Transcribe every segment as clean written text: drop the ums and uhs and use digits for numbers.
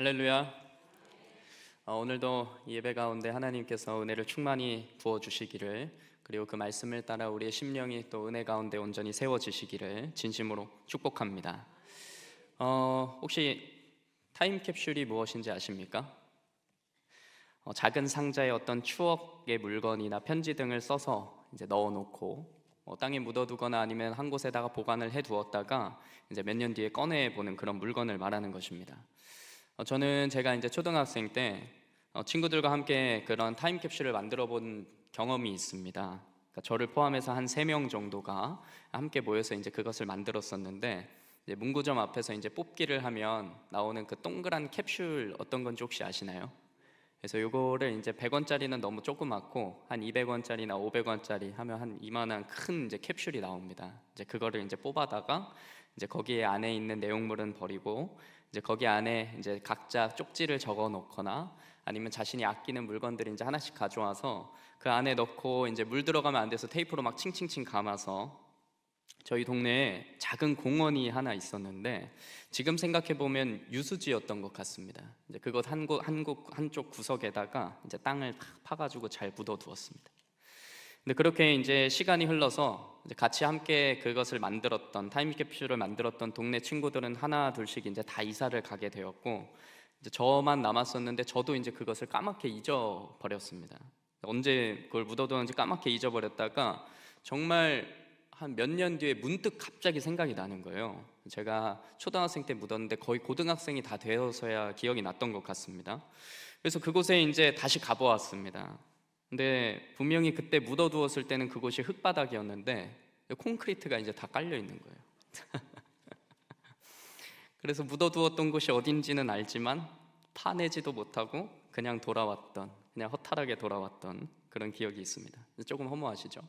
할렐루야. 오늘도 예배 가운데 하나님께서 은혜를 충만히 부어주시기를, 그리고 그 말씀을 따라 우리의 심령이 또 은혜 가운데 온전히 세워지시기를 진심으로 축복합니다. 혹시 타임캡슐이 무엇인지 아십니까? 작은 상자에 어떤 추억의 물건이나 편지 등을 써서 이제 넣어놓고 땅에 묻어두거나 아니면 한 곳에다가 보관을 해두었다가 이제 몇 년 뒤에 꺼내보는 그런 물건을 말하는 것입니다. 저는 제가 이제 초등학생 때 친구들과 함께 그런 타임캡슐을 만들어 본 경험이 있습니다. 그러니까 저를 포함해서 한 3명 정도가 함께 모여서 이제 그것을 만들었었는데, 이제 문구점 앞에서 이제 뽑기를 하면 나오는 그 동그란 캡슐 어떤 건지 혹시 아시나요? 그래서 요거를 이제 100원짜리는 너무 조그맣고 한 200원짜리나 500원짜리 하면 한 이만한 큰 이제 캡슐이 나옵니다. 이제 그거를 이제 뽑아다가 이제 거기에 안에 있는 내용물은 버리고 이제 거기 안에 이제 각자 쪽지를 적어 놓거나 아니면 자신이 아끼는 물건들을 이제 하나씩 가져와서 그 안에 넣고 이제 물 들어가면 안 돼서 테이프로 막 칭칭칭 감아서, 저희 동네에 작은 공원이 하나 있었는데 지금 생각해 보면 유수지였던 것 같습니다. 이제 그것 한쪽 구석에다가 이제 땅을 파가지고 잘 묻어두었습니다. 근데 그렇게 이제 시간이 흘러서 이제 같이 함께 그것을 만들었던 타임캡슐을 만들었던 동네 친구들은 하나 둘씩 이제 다 이사를 가게 되었고, 이제 저만 남았었는데 저도 이제 그것을 까맣게 잊어버렸습니다. 언제 그걸 묻어두었는지 까맣게 잊어버렸다가 정말 한 몇 년 뒤에 문득 갑자기 생각이 나는 거예요. 제가 초등학생 때 묻었는데 거의 고등학생이 다 되어서야 기억이 났던 것 같습니다. 그래서 그곳에 이제 다시 가보았습니다. 근데 분명히 그때 묻어두었을 때는 그곳이 흙바닥이었는데 콘크리트가 이제 다 깔려 있는 거예요. 그래서 묻어두었던 곳이 어딘지는 알지만 파내지도 못하고 그냥 돌아왔던, 그냥 허탈하게 돌아왔던 그런 기억이 있습니다. 조금 허무하시죠?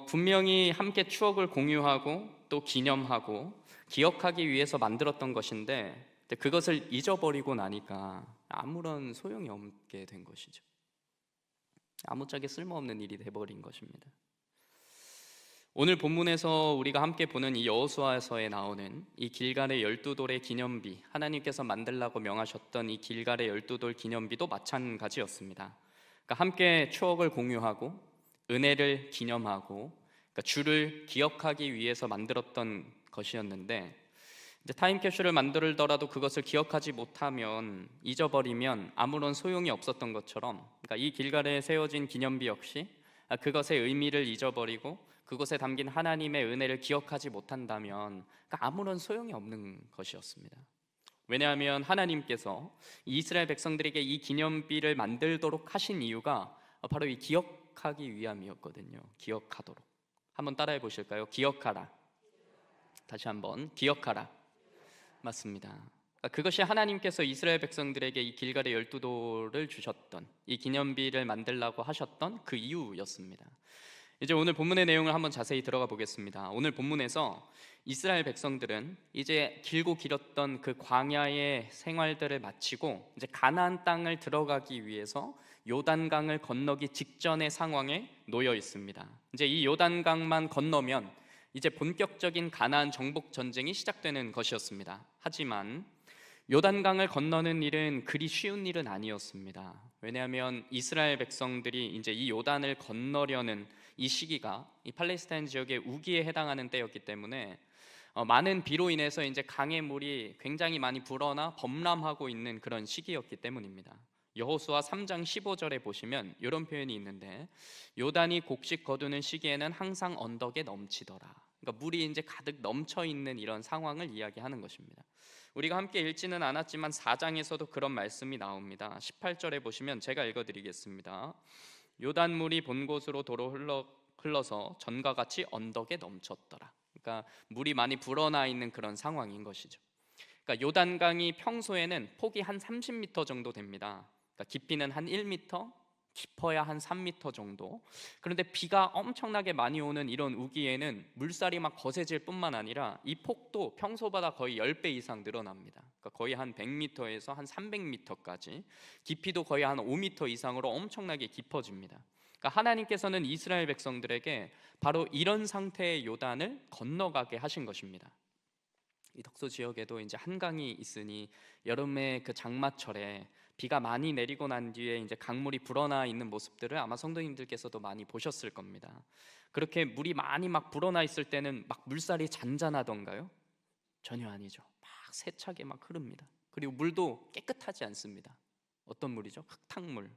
분명히 함께 추억을 공유하고 또 기념하고 기억하기 위해서 만들었던 것인데 그것을 잊어버리고 나니까 아무런 소용이 없게 된 것이죠. 아무짝에 쓸모없는 일이 돼버린 것입니다. 오늘 본문에서 우리가 함께 보는 이 여호수아서에 나오는 이 길갈의 12돌의 기념비, 하나님께서 만들라고 명하셨던 이 길갈의 12돌 기념비도 마찬가지였습니다. 그러니까 함께 추억을 공유하고 은혜를 기념하고, 그러니까 주를 기억하기 위해서 만들었던 것이었는데, 이제 타임캡슐을 만들더라도 그것을 기억하지 못하면, 잊어버리면 아무런 소용이 없었던 것처럼, 그러니까 이 길갈에 세워진 기념비 역시 그것의 의미를 잊어버리고 그곳에 담긴 하나님의 은혜를 기억하지 못한다면 그러니까 아무런 소용이 없는 것이었습니다. 왜냐하면 하나님께서 이스라엘 백성들에게 이 기념비를 만들도록 하신 이유가 바로 이 기억하기 위함이었거든요. 기억하도록. 한번 따라해 보실까요? 기억하라. 다시 한번 기억하라. 맞습니다. 그것이 하나님께서 이스라엘 백성들에게 이 길갈의 12돌을 주셨던, 이 기념비를 만들라고 하셨던 그 이유였습니다. 이제 오늘 본문의 내용을 한번 자세히 들어가 보겠습니다. 오늘 본문에서 이스라엘 백성들은 이제 길고 길었던 그 광야의 생활들을 마치고 이제 가나안 땅을 들어가기 위해서 요단강을 건너기 직전의 상황에 놓여 있습니다. 이제 이 요단강만 건너면 이제 본격적인 가나안 정복 전쟁이 시작되는 것이었습니다. 하지만 요단강을 건너는 일은 그리 쉬운 일은 아니었습니다. 왜냐하면 이스라엘 백성들이 이제 이 요단을 건너려는 이 시기가 이 팔레스타인 지역의 우기에 해당하는 때였기 때문에 많은 비로 인해서 이제 강의 물이 굉장히 많이 불어나 범람하고 있는 그런 시기였기 때문입니다. 여호수아 3장 15절에 보시면 이런 표현이 있는데, 요단이 곡식 거두는 시기에는 항상 언덕에 넘치더라. 그러니까 물이 이제 가득 넘쳐 있는 이런 상황을 이야기하는 것입니다. 우리가 함께 읽지는 않았지만 4장에서도 그런 말씀이 나옵니다. 18절에 보시면 제가 읽어드리겠습니다. 요단물이 본 곳으로 도로 흘러서 전과 같이 언덕에 넘쳤더라. 그러니까 물이 많이 불어나 있는 그런 상황인 것이죠. 그러니까 요단강이 평소에는 폭이 한 30m 정도 됩니다. 그러니까 깊이는 한 1m, 깊어야 한 3m 정도. 그런데 비가 엄청나게 많이 오는 이런 우기에는 물살이 막 거세질 뿐만 아니라 이 폭도 평소보다 거의 10배 이상 늘어납니다. 그러니까 거의 한 100m에서 한 300m까지, 깊이도 거의 한 5m 이상으로 엄청나게 깊어집니다. 그러니까 하나님께서는 이스라엘 백성들에게 바로 이런 상태의 요단을 건너가게 하신 것입니다. 이 덕소 지역에도 이제 한강이 있으니 여름에 그 장마철에 비가 많이 내리고 난 뒤에 이제 강물이 불어나 있는 모습들을 아마 성도님들께서도 많이 보셨을 겁니다. 그렇게 물이 많이 막 불어나 있을 때는 막 물살이 잔잔하던가요? 전혀 아니죠. 막 세차게 막 흐릅니다. 그리고 물도 깨끗하지 않습니다. 어떤 물이죠? 흙탕물.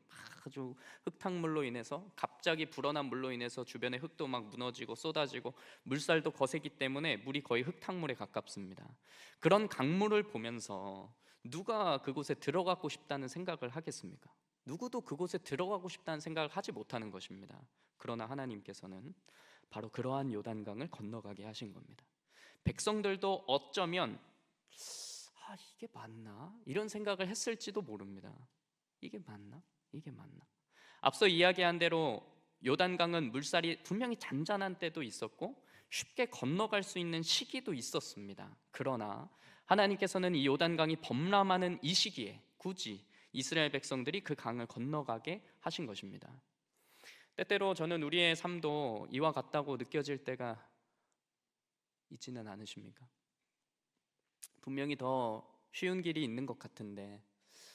아주 흙탕물로 인해서 갑자기 불어난 물로 인해서 주변에 흙도 막 무너지고 쏟아지고 물살도 거세기 때문에 물이 거의 흙탕물에 가깝습니다. 그런 강물을 보면서 누가 그곳에 들어가고 싶다는 생각을 하겠습니까? 누구도 그곳에 들어가고 싶다는 생각을 하지 못하는 것입니다. 그러나 하나님께서는 바로 그러한 요단강을 건너가게 하신 겁니다. 백성들도 어쩌면 이게 맞나? 이런 생각을 했을지도 모릅니다. 이게 맞나? 이게 맞나? 앞서 이야기한 대로 요단강은 물살이 분명히 잔잔한 때도 있었고 쉽게 건너갈 수 있는 시기도 있었습니다. 그러나 하나님께서는 이 요단강이 범람하는 이 시기에 굳이 이스라엘 백성들이 그 강을 건너가게 하신 것입니다. 때때로 저는 우리의 삶도 이와 같다고 느껴질 때가 있지는 않으십니까? 분명히 더 쉬운 길이 있는 것 같은데,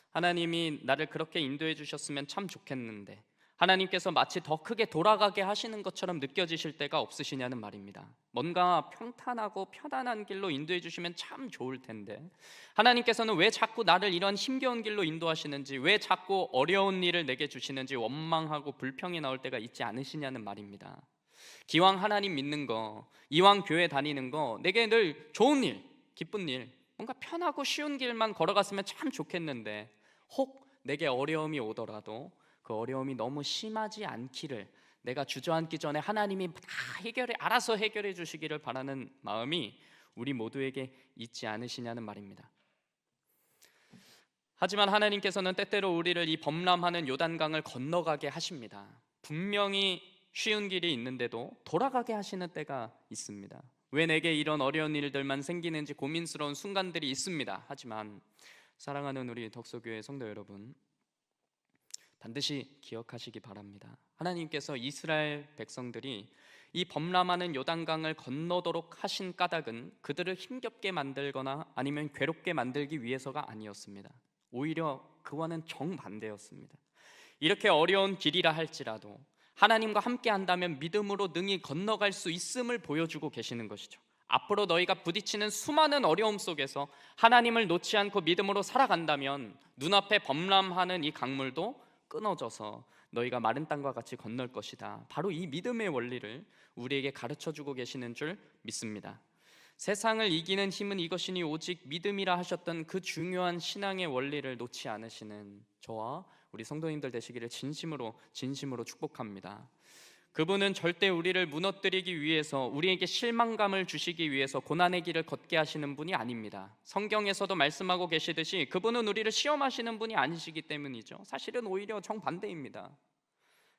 하나님이 나를 그렇게 인도해 주셨으면 참 좋겠는데, 하나님께서 마치 더 크게 돌아가게 하시는 것처럼 느껴지실 때가 없으시냐는 말입니다. 뭔가 평탄하고 편안한 길로 인도해 주시면 참 좋을 텐데, 하나님께서는 왜 자꾸 나를 이런 힘겨운 길로 인도하시는지, 왜 자꾸 어려운 일을 내게 주시는지 원망하고 불평이 나올 때가 있지 않으시냐는 말입니다. 기왕 하나님 믿는 거, 이왕 교회 다니는 거, 내게 늘 좋은 일, 기쁜 일, 뭔가 편하고 쉬운 길만 걸어갔으면 참 좋겠는데, 혹 내게 어려움이 오더라도 그 어려움이 너무 심하지 않기를, 내가 주저앉기 전에 하나님이 다 알아서 해결해 주시기를 바라는 마음이 우리 모두에게 있지 않으시냐는 말입니다. 하지만 하나님께서는 때때로 우리를 이 범람하는 요단강을 건너가게 하십니다. 분명히 쉬운 길이 있는데도 돌아가게 하시는 때가 있습니다. 왜 내게 이런 어려운 일들만 생기는지 고민스러운 순간들이 있습니다. 하지만 사랑하는 우리 덕소교회 성도 여러분, 반드시 기억하시기 바랍니다. 하나님께서 이스라엘 백성들이 이 범람하는 요단강을 건너도록 하신 까닭은 그들을 힘겹게 만들거나 아니면 괴롭게 만들기 위해서가 아니었습니다. 오히려 그와는 정반대였습니다. 이렇게 어려운 길이라 할지라도 하나님과 함께 한다면 믿음으로 능히 건너갈 수 있음을 보여주고 계시는 것이죠. 앞으로 너희가 부딪히는 수많은 어려움 속에서 하나님을 놓지 않고 믿음으로 살아간다면 눈앞에 범람하는 이 강물도 끊어져서 너희가 마른 땅과 같이 건널 것이다. 바로 이 믿음의 원리를 우리에게 가르쳐주고 계시는 줄 믿습니다. 세상을 이기는 힘은 이것이니 오직 믿음이라 하셨던 그 중요한 신앙의 원리를 놓지 않으시는 저와 우리 성도님들 되시기를 진심으로 축복합니다. 그분은 절대 우리를 무너뜨리기 위해서, 우리에게 실망감을 주시기 위해서 고난의 길을 걷게 하시는 분이 아닙니다. 성경에서도 말씀하고 계시듯이 그분은 우리를 시험하시는 분이 아니시기 때문이죠. 사실은 오히려 정반대입니다.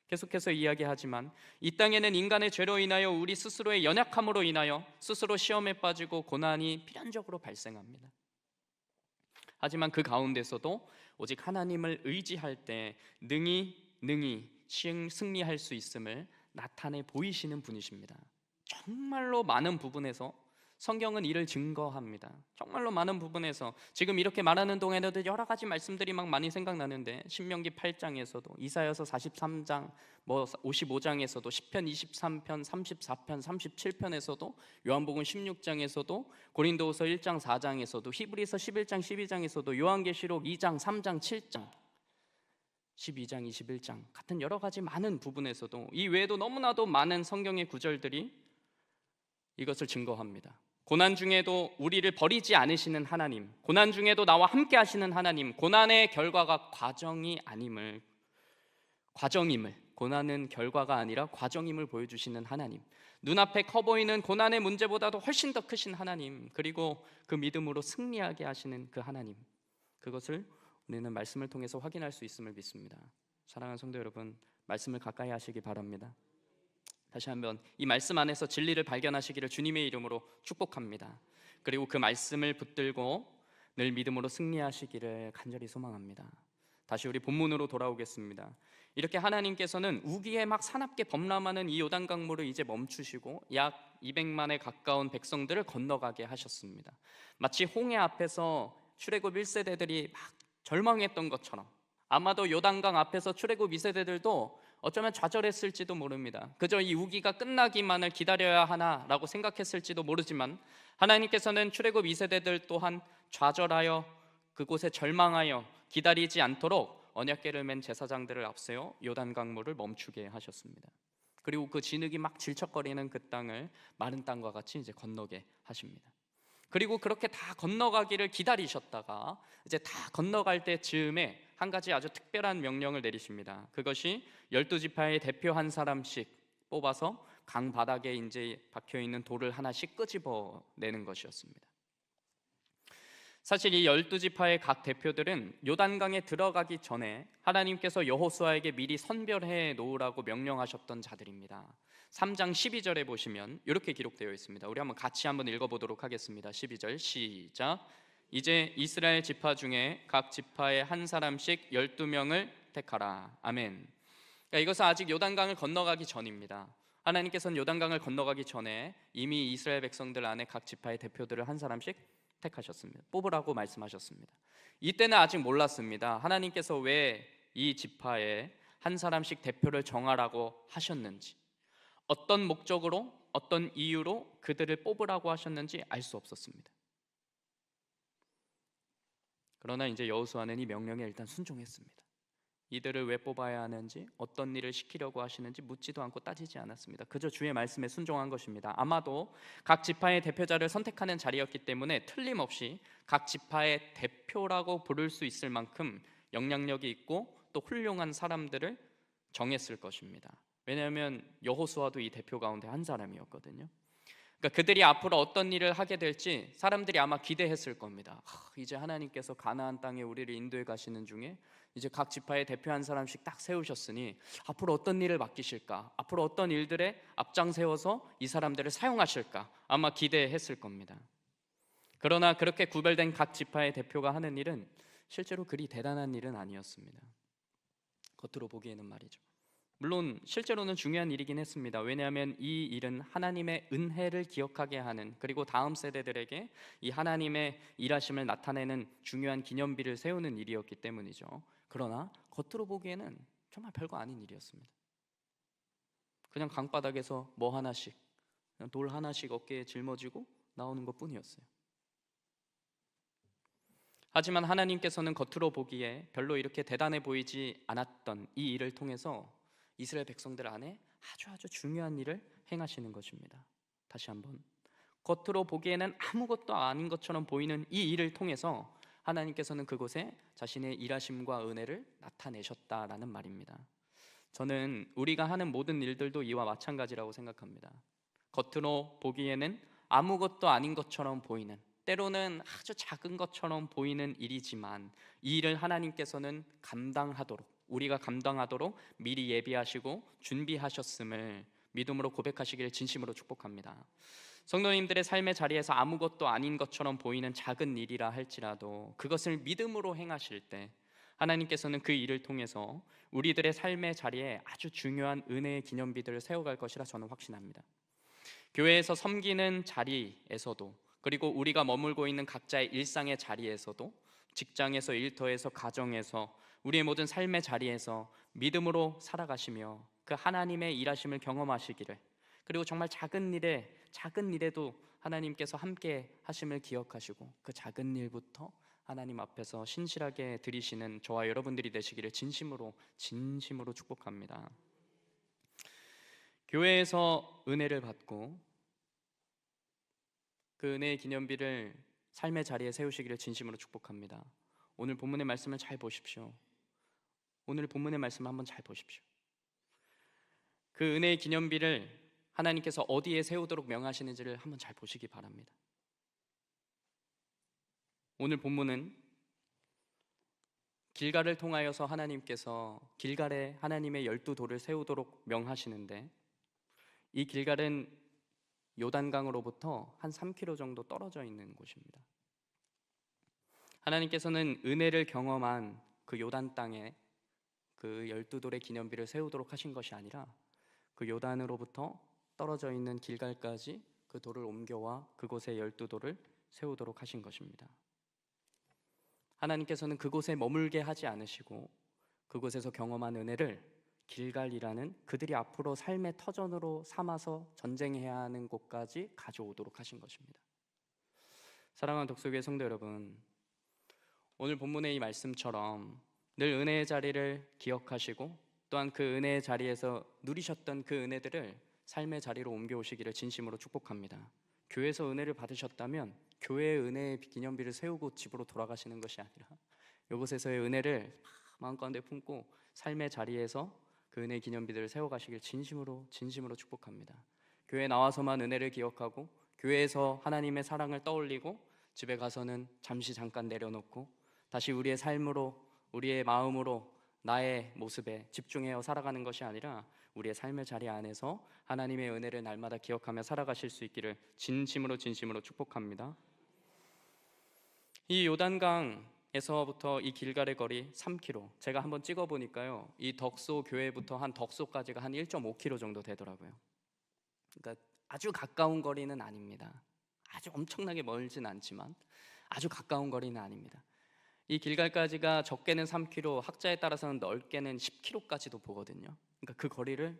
계속해서 이야기하지만 이 땅에는 인간의 죄로 인하여 우리 스스로의 연약함으로 인하여 스스로 시험에 빠지고 고난이 필연적으로 발생합니다. 하지만 그 가운데서도 오직 하나님을 의지할 때 능히 승리할 수 있음을 나타내 보이시는 분이십니다. 정말로 많은 부분에서 성경은 이를 증거합니다. 정말로 많은 부분에서 지금 이렇게 말하는 동안에도 여러 가지 말씀들이 막 많이 생각나는데, 신명기 8장에서도, 이사야서 43장, 55장에서도, 시편 23편, 34편, 37편에서도, 요한복음 16장에서도, 고린도후서 1장 4장에서도, 히브리서 11장 12장에서도, 요한계시록 2장 3장 7장 12장 21장 같은 여러 가지 많은 부분에서도, 이 외에도 너무나도 많은 성경의 구절들이 이것을 증거합니다. 고난 중에도 우리를 버리지 않으시는 하나님, 고난 중에도 나와 함께 하시는 하나님, 고난의 결과가 과정임을, 고난은 결과가 아니라 과정임을 보여주시는 하나님, 눈앞에 커 보이는 고난의 문제보다도 훨씬 더 크신 하나님, 그리고 그 믿음으로 승리하게 하시는 그 하나님, 그것을 우리는 말씀을 통해서 확인할 수 있음을 믿습니다. 사랑하는 성도 여러분, 말씀을 가까이 하시기 바랍니다. 다시 한번 이 말씀 안에서 진리를 발견하시기를 주님의 이름으로 축복합니다. 그리고 그 말씀을 붙들고 늘 믿음으로 승리하시기를 간절히 소망합니다. 다시 우리 본문으로 돌아오겠습니다. 이렇게 하나님께서는 우기에 막 사납게 범람하는 이 요단 강물을 이제 멈추시고 약 200만에 가까운 백성들을 건너가게 하셨습니다. 마치 홍해 앞에서 출애굽 1세대들이 막 절망했던 것처럼, 아마도 요단강 앞에서 출애굽 2세대들도 어쩌면 좌절했을지도 모릅니다. 그저 이 우기가 끝나기만을 기다려야 하나라고 생각했을지도 모르지만, 하나님께서는 출애굽 2세대들 또한 좌절하여 그곳에 절망하여 기다리지 않도록 언약궤를 맨 제사장들을 앞세워 요단 강물을 멈추게 하셨습니다. 그리고 그 진흙이 막 질척거리는 그 땅을 마른 땅과 같이 이제 건너게 하십니다. 그리고 그렇게 다 건너가기를 기다리셨다가 이제 다 건너갈 때 즈음에 한 가지 아주 특별한 명령을 내리십니다. 그것이 12지파의 대표 한 사람씩 뽑아서 강 바닥에 이제 박혀 있는 돌을 하나씩 끄집어 내는 것이었습니다. 사실 이 12지파의 각 대표들은 요단강에 들어가기 전에 하나님께서 여호수아에게 미리 선별해 놓으라고 명령하셨던 자들입니다. 3장 12절에 보시면 이렇게 기록되어 있습니다. 우리 같이 한번 읽어보도록 하겠습니다. 12절 시작. 이제 이스라엘 지파 중에 각 지파에 한 사람씩 12명을 택하라. 아멘. 그러니까 이것은 아직 요단강을 건너가기 전입니다. 하나님께서는 요단강을 건너가기 전에 이미 이스라엘 백성들 안에 각 지파의 대표들을 한 사람씩 택하셨습니다. 뽑으라고 말씀하셨습니다. 이때는 아직 몰랐습니다. 하나님께서 왜 이 지파에 한 사람씩 대표를 정하라고 하셨는지, 어떤 목적으로, 어떤 이유로 그들을 뽑으라고 하셨는지 알 수 없었습니다. 그러나 이제 여호수아는 이 명령에 일단 순종했습니다. 이들을 왜 뽑아야 하는지, 어떤 일을 시키려고 하시는지 묻지도 않고 따지지 않았습니다. 그저 주의 말씀에 순종한 것입니다. 아마도 각 지파의 대표자를 선택하는 자리였기 때문에 틀림없이 각 지파의 대표라고 부를 수 있을 만큼 영향력이 있고 또 훌륭한 사람들을 정했을 것입니다. 왜냐하면 여호수아도 이 대표 가운데 한 사람이었거든요. 그러니까 그들이 앞으로 어떤 일을 하게 될지 사람들이 아마 기대했을 겁니다. 이제 하나님께서 가나안 땅에 우리를 인도해 가시는 중에 이제 각 지파의 대표 한 사람씩 딱 세우셨으니 앞으로 어떤 일을 맡기실까? 앞으로 어떤 일들에 앞장 세워서 이 사람들을 사용하실까? 아마 기대했을 겁니다. 그러나 그렇게 구별된 각 지파의 대표가 하는 일은 실제로 그리 대단한 일은 아니었습니다. 겉으로 보기에는 말이죠. 물론 실제로는 중요한 일이긴 했습니다. 왜냐하면 이 일은 하나님의 은혜를 기억하게 하는, 그리고 다음 세대들에게 이 하나님의 일하심을 나타내는 중요한 기념비를 세우는 일이었기 때문이죠. 그러나 겉으로 보기에는 정말 별거 아닌 일이었습니다. 그냥 강바닥에서 뭐 하나씩, 그냥 돌 하나씩 어깨에 짊어지고 나오는 것뿐이었어요. 하지만 하나님께서는 겉으로 보기에 별로 이렇게 대단해 보이지 않았던 이 일을 통해서 이스라엘 백성들 안에 아주 중요한 일을 행하시는 것입니다. 다시 한번, 겉으로 보기에는 아무것도 아닌 것처럼 보이는 이 일을 통해서 하나님께서는 그곳에 자신의 일하심과 은혜를 나타내셨다라는 말입니다. 저는 우리가 하는 모든 일들도 이와 마찬가지라고 생각합니다. 겉으로 보기에는 아무것도 아닌 것처럼 보이는, 때로는 아주 작은 것처럼 보이는 일이지만 이 일을 하나님께서는 감당하도록, 우리가 감당하도록 미리 예비하시고 준비하셨음을 믿음으로 고백하시기를 진심으로 축복합니다. 성도님들의 삶의 자리에서 아무것도 아닌 것처럼 보이는 작은 일이라 할지라도 그것을 믿음으로 행하실 때 하나님께서는 그 일을 통해서 우리들의 삶의 자리에 아주 중요한 은혜의 기념비들을 세워갈 것이라 저는 확신합니다. 교회에서 섬기는 자리에서도, 그리고 우리가 머물고 있는 각자의 일상의 자리에서도, 직장에서, 일터에서, 가정에서, 우리의 모든 삶의 자리에서 믿음으로 살아가시며 그 하나님의 일하심을 경험하시기를, 그리고 정말 작은 일에도 하나님께서 함께 하심을 기억하시고 그 작은 일부터 하나님 앞에서 신실하게 드리시는 저와 여러분들이 되시기를 진심으로 축복합니다. 교회에서 은혜를 받고 그 은혜의 기념비를 삶의 자리에 세우시기를 진심으로 축복합니다. 오늘 본문의 말씀을 잘 보십시오. 오늘 본문의 말씀을 한번 잘 보십시오. 그 은혜의 기념비를 하나님께서 어디에 세우도록 명하시는지를 한번 잘 보시기 바랍니다. 오늘 본문은 길갈을 통하여서 하나님께서 길갈에 하나님의 12돌을 세우도록 명하시는데, 이 길갈은 요단강으로부터 한 3km 정도 떨어져 있는 곳입니다. 하나님께서는 은혜를 경험한 그 요단 땅에 그 12돌의 기념비를 세우도록 하신 것이 아니라 그 요단으로부터 떨어져 있는 길갈까지 그 돌을 옮겨와 그곳에 12돌을 세우도록 하신 것입니다. 하나님께서는 그곳에 머물게 하지 않으시고 그곳에서 경험한 은혜를 길갈이라는 그들이 앞으로 삶의 터전으로 삼아서 전쟁해야 하는 곳까지 가져오도록 하신 것입니다. 사랑하는 독서교회 성도 여러분, 오늘 본문의 이 말씀처럼 늘 은혜의 자리를 기억하시고 또한 그 은혜의 자리에서 누리셨던 그 은혜들을 삶의 자리로 옮겨오시기를 진심으로 축복합니다. 교회에서 은혜를 받으셨다면 교회의 은혜의 기념비를 세우고 집으로 돌아가시는 것이 아니라 이곳에서의 은혜를 마음 가운데 품고 삶의 자리에서 그 은혜의 기념비들을 세워가시길 진심으로 축복합니다. 교회에 나와서만 은혜를 기억하고 교회에서 하나님의 사랑을 떠올리고 집에 가서는 잠깐 내려놓고 다시 우리의 삶으로 우리의 마음으로 나의 모습에 집중해서 살아가는 것이 아니라 우리의 삶의 자리 안에서 하나님의 은혜를 날마다 기억하며 살아가실 수 있기를 진심으로 축복합니다. 이 요단강에서부터 이 길갈의 거리 3km, 제가 한번 찍어보니까요, 이 덕소 교회부터 한 덕소까지가 한 1.5km 정도 되더라고요. 그러니까 아주 가까운 거리는 아닙니다. 아주 엄청나게 멀진 않지만 아주 가까운 거리는 아닙니다. 이 길갈까지가 적게는 3km, 학자에 따라서는 넓게는 10km까지도 보거든요. 그러니까 그 거리를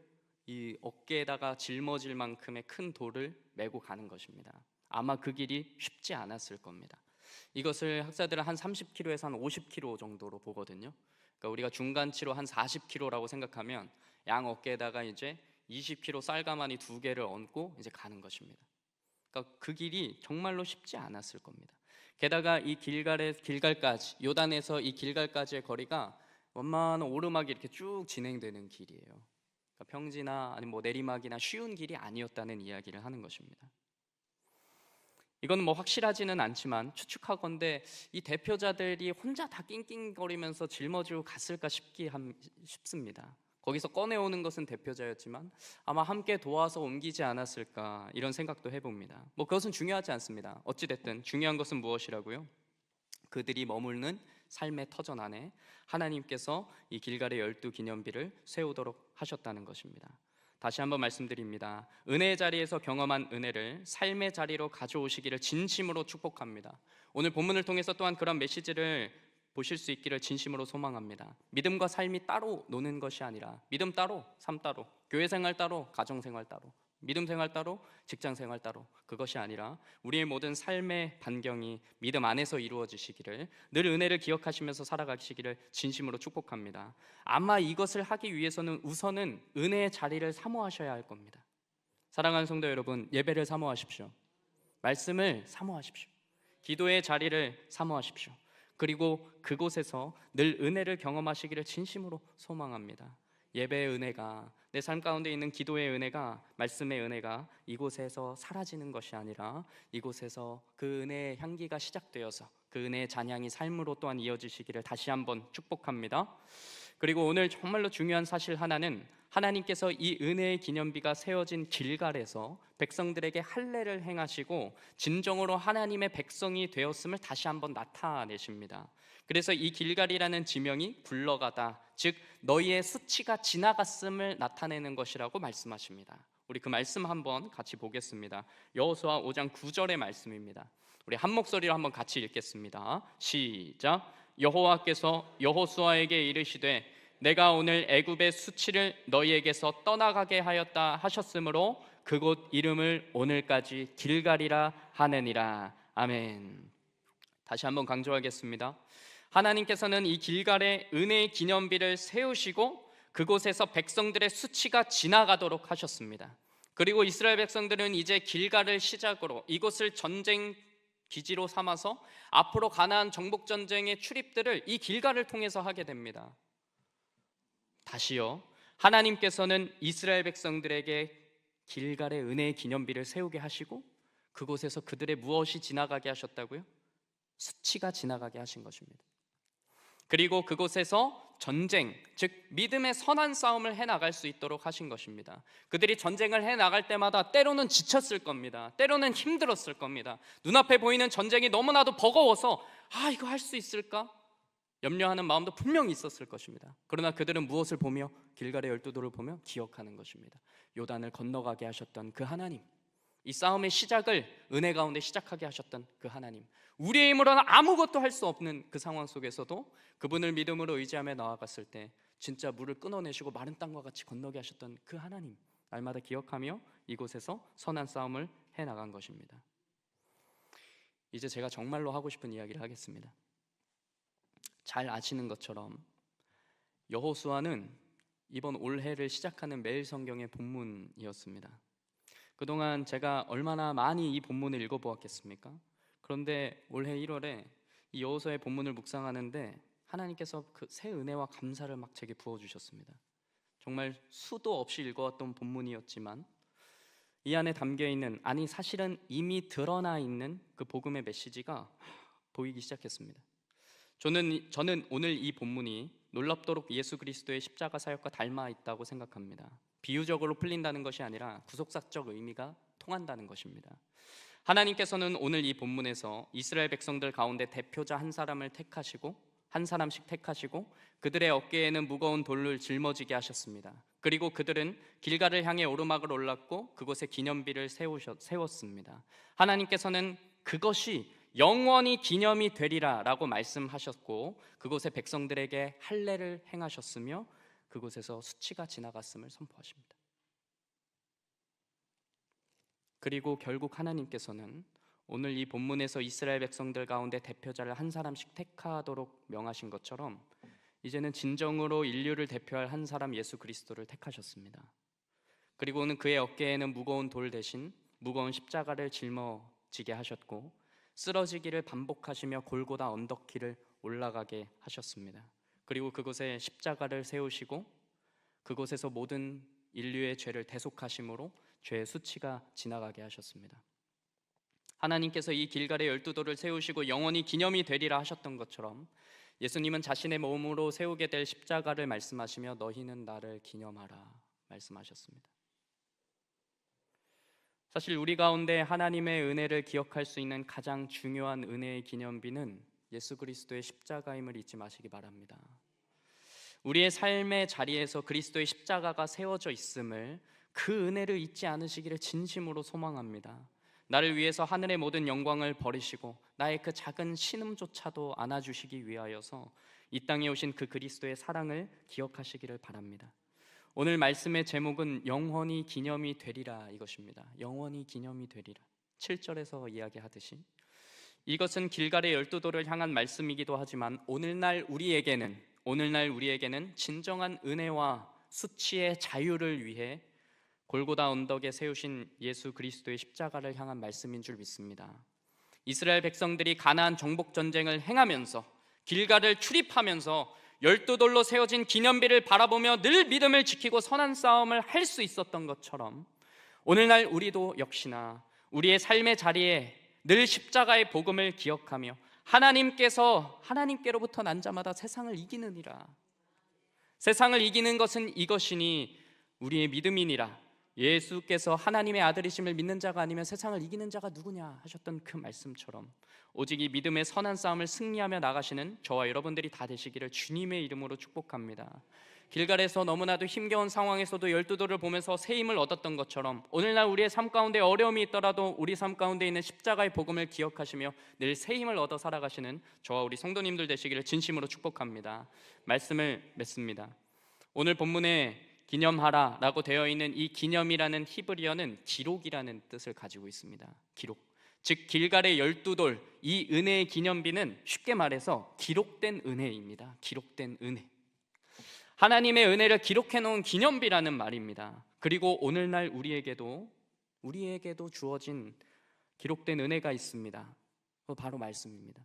이 어깨에다가 짊어질 만큼의 큰 돌을 메고 가는 것입니다. 아마 그 길이 쉽지 않았을 겁니다. 이것을 학자들은 한 30km에서 한 50km 정도로 보거든요. 그러니까 우리가 중간치로 한 40km라고 생각하면 양 어깨에다가 이제 20kg 쌀가마니 2개를 얹고 이제 가는 것입니다. 그러니까 그 길이 정말로 쉽지 않았을 겁니다. 게다가 이 길갈까지, 요단에서 이 길갈까지의 거리가 원만한 오르막이 이렇게 쭉 진행되는 길이에요. 그러니까 평지나 아니면 뭐 내리막이나 쉬운 길이 아니었다는 이야기를 하는 것입니다. 이건 뭐 확실하지는 않지만 추측하건대 이 대표자들이 혼자 다 낑낑거리면서 짊어지고 갔을까 싶습니다. 거기서 꺼내오는 것은 대표자였지만 아마 함께 도와서 옮기지 않았을까, 이런 생각도 해봅니다. 뭐 그것은 중요하지 않습니다. 어찌됐든 중요한 것은 무엇이라고요? 그들이 머무는 삶의 터전 안에 하나님께서 이 길갈의 12기념비를 세우도록 하셨다는 것입니다. 다시 한번 말씀드립니다. 은혜의 자리에서 경험한 은혜를 삶의 자리로 가져오시기를 진심으로 축복합니다. 오늘 본문을 통해서 또한 그런 메시지를 보실 수 있기를 진심으로 소망합니다. 믿음과 삶이 따로 노는 것이 아니라 믿음 따로, 삶 따로, 교회 생활 따로, 가정 생활 따로, 믿음 생활 따로, 직장 생활 따로, 그것이 아니라 우리의 모든 삶의 반경이 믿음 안에서 이루어지시기를, 늘 은혜를 기억하시면서 살아가시기를 진심으로 축복합니다. 아마 이것을 하기 위해서는 우선은 은혜의 자리를 사모하셔야 할 겁니다. 사랑하는 성도 여러분, 예배를 사모하십시오. 말씀을 사모하십시오. 기도의 자리를 사모하십시오. 그리고 그곳에서 늘 은혜를 경험하시기를 진심으로 소망합니다. 예배의 은혜가, 내 삶 가운데 있는 기도의 은혜가, 말씀의 은혜가 이곳에서 사라지는 것이 아니라 이곳에서 그 은혜의 향기가 시작되어서 그 은혜의 잔향이 삶으로 또한 이어지시기를 다시 한번 축복합니다. 그리고 오늘 정말로 중요한 사실 하나는, 하나님께서 이 은혜의 기념비가 세워진 길갈에서 백성들에게 할례를 행하시고 진정으로 하나님의 백성이 되었음을 다시 한번 나타내십니다. 그래서 이 길갈이라는 지명이 굴러가다, 즉 너희의 수치가 지나갔음을 나타내는 것이라고 말씀하십니다. 우리 그 말씀 한번 같이 보겠습니다. 여호수아 5장 9절의 말씀입니다. 우리 한 목소리로 한번 같이 읽겠습니다. 시작. 여호와께서 여호수아에게 이르시되 내가 오늘 애굽의 수치를 너희에게서 떠나가게 하였다 하셨으므로 그곳 이름을 오늘까지 길갈이라 하느니라. 아멘. 다시 한번 강조하겠습니다. 하나님께서는 이 길갈에 은혜의 기념비를 세우시고 그곳에서 백성들의 수치가 지나가도록 하셨습니다. 그리고 이스라엘 백성들은 이제 길갈을 시작으로 이곳을 전쟁 기지로 삼아서 앞으로 가나안 정복 전쟁의 출입들을 이 길갈을 통해서 하게 됩니다. 다시요, 하나님께서는 이스라엘 백성들에게 길갈의 은혜의 기념비를 세우게 하시고 그곳에서 그들의 무엇이 지나가게 하셨다고요? 수치가 지나가게 하신 것입니다. 그리고 그곳에서 전쟁, 즉 믿음의 선한 싸움을 해나갈 수 있도록 하신 것입니다. 그들이 전쟁을 해나갈 때마다 때로는 지쳤을 겁니다. 때로는 힘들었을 겁니다. 눈앞에 보이는 전쟁이 너무나도 버거워서 이거 할 수 있을까? 염려하는 마음도 분명히 있었을 것입니다. 그러나 그들은 무엇을 보며, 길갈의 12돌을 보며 기억하는 것입니다. 요단을 건너가게 하셨던 그 하나님, 이 싸움의 시작을 은혜 가운데 시작하게 하셨던 그 하나님, 우리의 힘으로는 아무것도 할 수 없는 그 상황 속에서도 그분을 믿음으로 의지하며 나아갔을 때 진짜 물을 끊어내시고 마른 땅과 같이 건너게 하셨던 그 하나님, 날마다 기억하며 이곳에서 선한 싸움을 해나간 것입니다. 이제 제가 정말로 하고 싶은 이야기를 하겠습니다. 잘 아시는 것처럼 여호수아는 이번 올해를 시작하는 매일 성경의 본문이었습니다. 그동안 제가 얼마나 많이 이 본문을 읽어보았겠습니까? 그런데 올해 1월에 이 여호수아의 본문을 묵상하는데 하나님께서 그 새 은혜와 감사를 막 제게 부어주셨습니다. 정말 수도 없이 읽어왔던 본문이었지만 이 안에 담겨있는, 아니 사실은 이미 드러나 있는 그 복음의 메시지가 보이기 시작했습니다. 저는 오늘 이 본문이 놀랍도록 예수 그리스도의 십자가 사역과 닮아 있다고 생각합니다. 비유적으로 풀린다는 것이 아니라 구속사적 의미가 통한다는 것입니다. 하나님께서는 오늘 이 본문에서 이스라엘 백성들 가운데 대표자 한 사람을 택하시고 한 사람씩 택하시고 그들의 어깨에는 무거운 돌을 짊어지게 하셨습니다. 그리고 그들은 길갈을 향해 오르막을 올랐고 그곳에 기념비를 세웠습니다. 하나님께서는 그것이 영원히 기념이 되리라 라고 말씀하셨고 그곳의 백성들에게 할례를 행하셨으며 그곳에서 수치가 지나갔음을 선포하십니다. 그리고 결국 하나님께서는 오늘 이 본문에서 이스라엘 백성들 가운데 대표자를 한 사람씩 택하도록 명하신 것처럼 이제는 진정으로 인류를 대표할 한 사람 예수 그리스도를 택하셨습니다. 그리고는 그의 어깨에는 무거운 돌 대신 무거운 십자가를 짊어지게 하셨고 쓰러지기를 반복하시며 골고다 언덕길을 올라가게 하셨습니다. 그리고 그곳에 십자가를 세우시고 그곳에서 모든 인류의 죄를 대속하심으로 죄의 수치가 지나가게 하셨습니다. 하나님께서 이 길갈의 12돌을 세우시고 영원히 기념이 되리라 하셨던 것처럼 예수님은 자신의 몸으로 세우게 될 십자가를 말씀하시며 너희는 나를 기념하라 말씀하셨습니다. 사실 우리 가운데 하나님의 은혜를 기억할 수 있는 가장 중요한 은혜의 기념비는 예수 그리스도의 십자가임을 잊지 마시기 바랍니다. 우리의 삶의 자리에서 그리스도의 십자가가 세워져 있음을, 그 은혜를 잊지 않으시기를 진심으로 소망합니다. 나를 위해서 하늘의 모든 영광을 버리시고 나의 그 작은 신음조차도 안아주시기 위하여서 이 땅에 오신 그 그리스도의 사랑을 기억하시기를 바랍니다. 오늘 말씀의 제목은 영원히 기념이 되리라 이것입니다. 영원히 기념이 되리라. 7절에서 이야기하듯이 이것은 길갈의 12돌을 향한 말씀이기도 하지만 오늘날 우리에게는 진정한 은혜와 수치의 자유를 위해 골고다 언덕에 세우신 예수 그리스도의 십자가를 향한 말씀인 줄 믿습니다. 이스라엘 백성들이 가나안 정복 전쟁을 행하면서 길갈을 출입하면서 12돌로 세워진 기념비를 바라보며 늘 믿음을 지키고 선한 싸움을 할 수 있었던 것처럼 오늘날 우리도 역시나 우리의 삶의 자리에 늘 십자가의 복음을 기억하며 하나님께로부터 난 자마다 세상을 이기느니라. 세상을 이기는 것은 이것이니 우리의 믿음이니라. 예수께서 하나님의 아들이심을 믿는 자가 아니면 세상을 이기는 자가 누구냐 하셨던 그 말씀처럼 오직 이 믿음의 선한 싸움을 승리하며 나가시는 저와 여러분들이 다 되시기를 주님의 이름으로 축복합니다. 길갈에서 너무나도 힘겨운 상황에서도 12돌을 보면서 새 힘을 얻었던 것처럼 오늘날 우리의 삶 가운데 어려움이 있더라도 우리 삶 가운데 있는 십자가의 복음을 기억하시며 늘 새 힘을 얻어 살아가시는 저와 우리 성도님들 되시기를 진심으로 축복합니다. 말씀을 맺습니다. 오늘 본문에 기념하라 라고 되어 있는 이 기념이라는 히브리어는 기록이라는 뜻을 가지고 있습니다. 기록, 즉 길갈의 12돌, 이 은혜의 기념비는 쉽게 말해서 기록된 은혜입니다. 기록된 은혜, 하나님의 은혜를 기록해 놓은 기념비라는 말입니다. 그리고 오늘날 우리에게도 주어진 기록된 은혜가 있습니다. 바로 말씀입니다.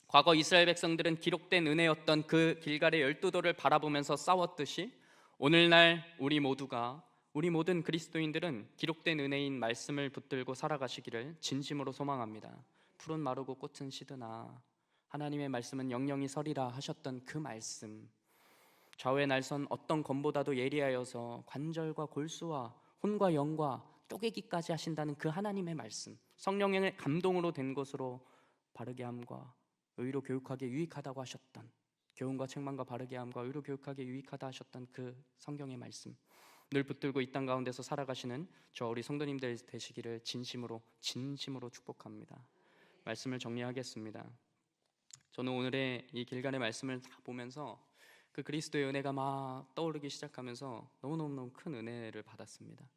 과거 이스라엘 백성들은 기록된 은혜였던 그 길갈의 12돌을 바라보면서 싸웠듯이 오늘날 우리 모든 그리스도인들은 기록된 은혜인 말씀을 붙들고 살아가시기를 진심으로 소망합니다. 푸른 마르고 꽃은 시드나 하나님의 말씀은 영영이 서리라 하셨던 그 말씀, 좌우의 날선 어떤 검보다도 예리하여서 관절과 골수와 혼과 영과 쪼개기까지 하신다는 그 하나님의 말씀, 성령의 감동으로 된 것으로 바르게 함과 의로 교육하기에 유익하다고 하셨던, 교훈과 책망과 바르게 함과 의로 교육하기에 유익하다 하셨던 그 성경의 말씀 늘 붙들고 이 땅 가운데서 살아가시는 저 우리 성도님들 되시기를 진심으로 축복합니다. 말씀을 정리하겠습니다. 저는 오늘의 이 길간의 말씀을 다 보면서 그 그리스도의 은혜가 막 떠오르기 시작하면서 너무너무 큰 은혜를 받았습니다.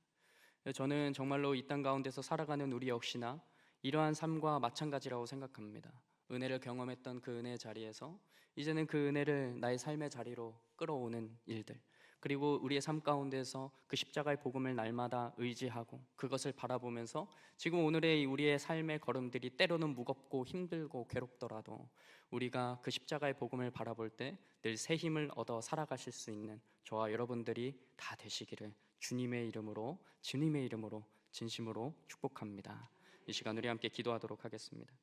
저는 정말로 이 땅 가운데서 살아가는 우리 역시나 이러한 삶과 마찬가지라고 생각합니다. 은혜를 경험했던 그 은혜의 자리에서 이제는 그 은혜를 나의 삶의 자리로 끌어오는 일들, 그리고 우리의 삶 가운데서 그 십자가의 복음을 날마다 의지하고 그것을 바라보면서 지금 오늘의 우리의 삶의 걸음들이 때로는 무겁고 힘들고 괴롭더라도 우리가 그 십자가의 복음을 바라볼 때 늘 새 힘을 얻어 살아가실 수 있는 저와 여러분들이 다 되시기를 주님의 이름으로 진심으로 축복합니다. 이 시간 우리 함께 기도하도록 하겠습니다.